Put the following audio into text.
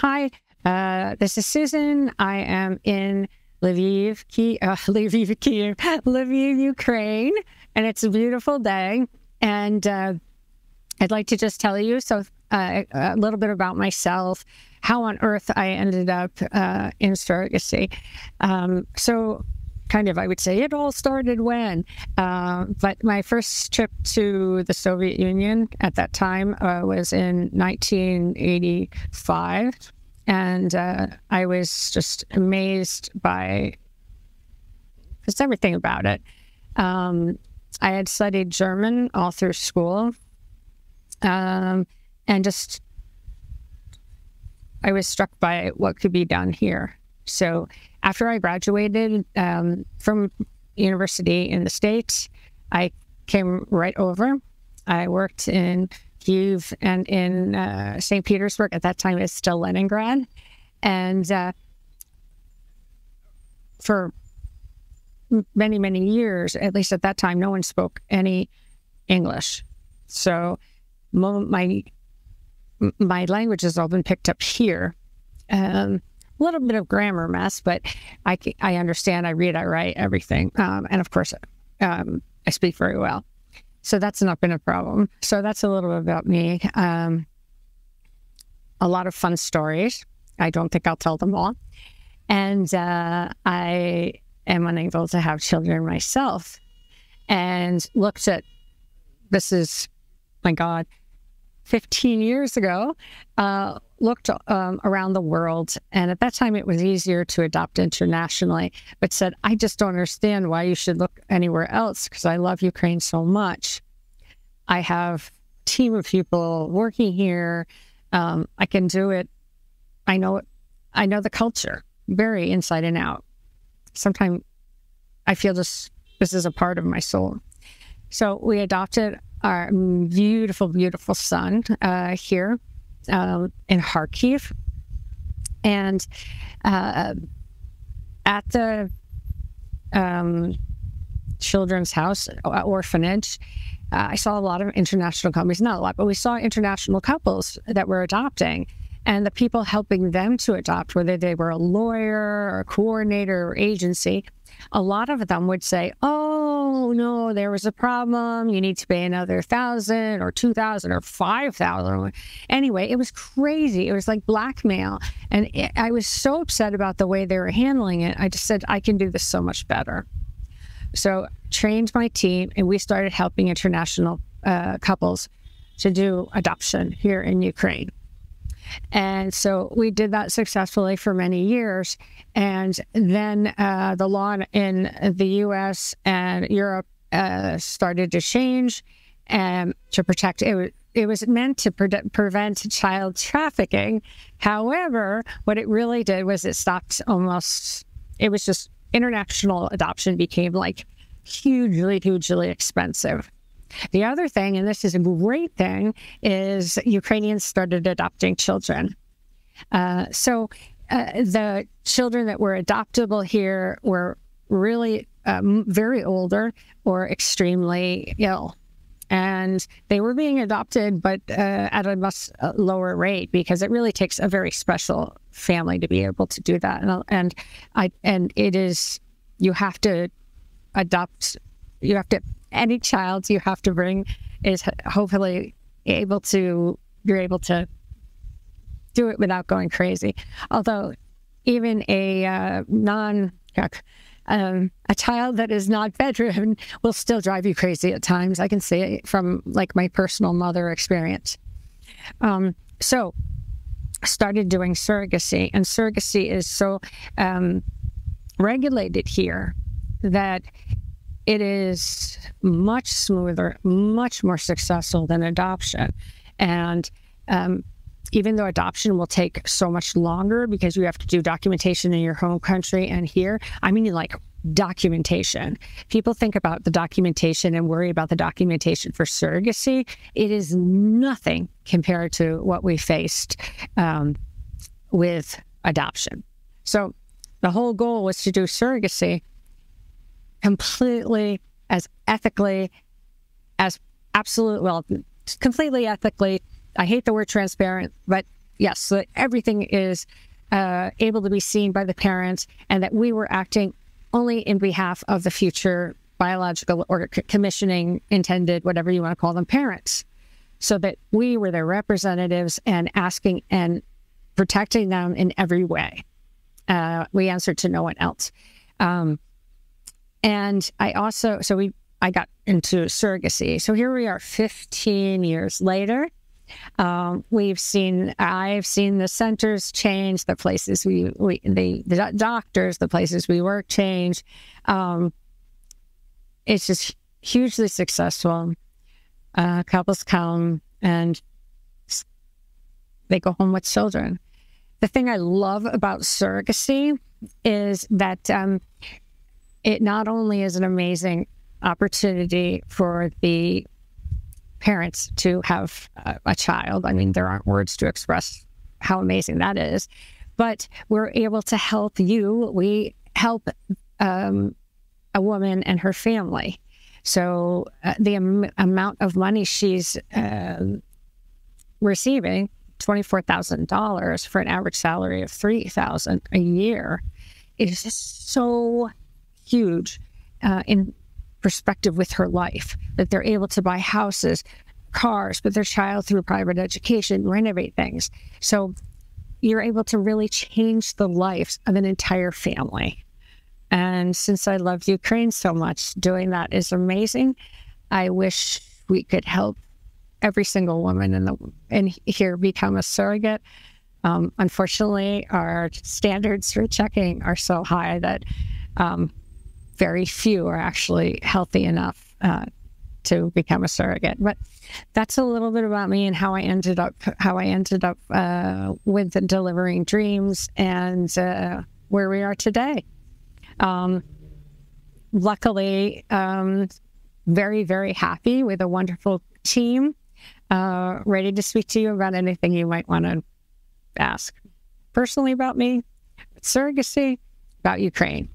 Hi, this is Susan. I am in Lviv, Ukraine, and it's a beautiful day. And I'd like to just tell you a little bit about myself, how on earth I ended up in surrogacy. I would say it all started when, but my first trip to the Soviet Union at that time was in 1985. And I was just amazed by just everything about it. I had studied German all through school. And just, I was struck by what could be done here. So after I graduated from university in the States, I came right over. I worked in Kyiv and in St. Petersburg. At that time, it's still Leningrad. And for many, many years, at least at that time, no one spoke any English. So my language has all been picked up here. A little bit of grammar mess, but I understand, I read, I write, everything. And of course, I speak very well. So that's not been a problem. So that's a little bit about me. A lot of fun stories. I don't think I'll tell them all. And I am unable to have children myself. And looked at, this is, my God, 15 years ago, looked around the world. And at that time, it was easier to adopt internationally, but said, I just don't understand why you should look anywhere else because I love Ukraine so much. I have a team of people working here. I can do it. I know the culture very inside and out. Sometimes I feel this is a part of my soul. So we adopted our beautiful, beautiful son here in Kharkiv. And at the children's house, orphanage, I saw a lot of international companies, not a lot, but we saw international couples that were adopting. And the people helping them to adopt, whether they were a lawyer or a coordinator or agency, a lot of them would say, oh, no, there was a problem. You need to pay another 1,000 or 2,000 or 5,000. Anyway, it was crazy. It was like blackmail. And I was so upset about the way they were handling it. I just said, I can do this so much better. So trained my team, and we started helping international couples to do adoption here in Ukraine. And so we did that successfully for many years. And then the law in the U.S. and Europe started to change and to protect. It was meant to prevent child trafficking. However, what it really did was it stopped almost, it was just international adoption became like hugely, hugely expensive. The other thing, and this is a great thing, is Ukrainians started adopting children. So the children that were adoptable here were really very older or extremely ill. And they were being adopted, but at a much lower rate, because it really takes a very special family to be able to do that. And it is, you have to adopt, any child you have to bring is hopefully you're able to do it without going crazy. Although even a child that is not bedridden will still drive you crazy at times. I can say it from like my personal mother experience. So I started doing surrogacy, and surrogacy is so regulated here that it is much smoother, much more successful than adoption. And even though adoption will take so much longer because you have to do documentation in your home country and here, I mean like documentation. People think about the documentation and worry about the documentation for surrogacy. It is nothing compared to what we faced with adoption. So the whole goal was to do surrogacy completely as ethically as completely ethically. I hate the word transparent, but yes, so that everything is able to be seen by the parents, and that we were acting only in behalf of the future biological or commissioning intended, whatever you want to call them, parents, so that we were their representatives and asking and protecting them in every way. We answered to no one else. And I also, I got into surrogacy. So here we are 15 years later. I've seen the centers change, the places the doctors, the places we work change. It's just hugely successful. Couples come and they go home with children. The thing I love about surrogacy is that it not only is an amazing opportunity for the parents to have a child. I mean, there aren't words to express how amazing that is, but we're able to help you. We help a woman and her family. So the amount of money she's receiving, $24,000 for an average salary of $3,000 a year, it is just so huge in perspective with her life, that they're able to buy houses, cars, put their child through private education, renovate things. So you're able to really change the lives of an entire family. And since I love Ukraine so much, doing that is amazing. I wish we could help every single woman in here become a surrogate. Unfortunately, our standards for checking are so high that very few are actually healthy enough to become a surrogate. But that's a little bit about me and how I ended up with delivering dreams and where we are today. Luckily, very, very happy with a wonderful team, ready to speak to you about anything you might want to ask. Personally about me, surrogacy, about Ukraine.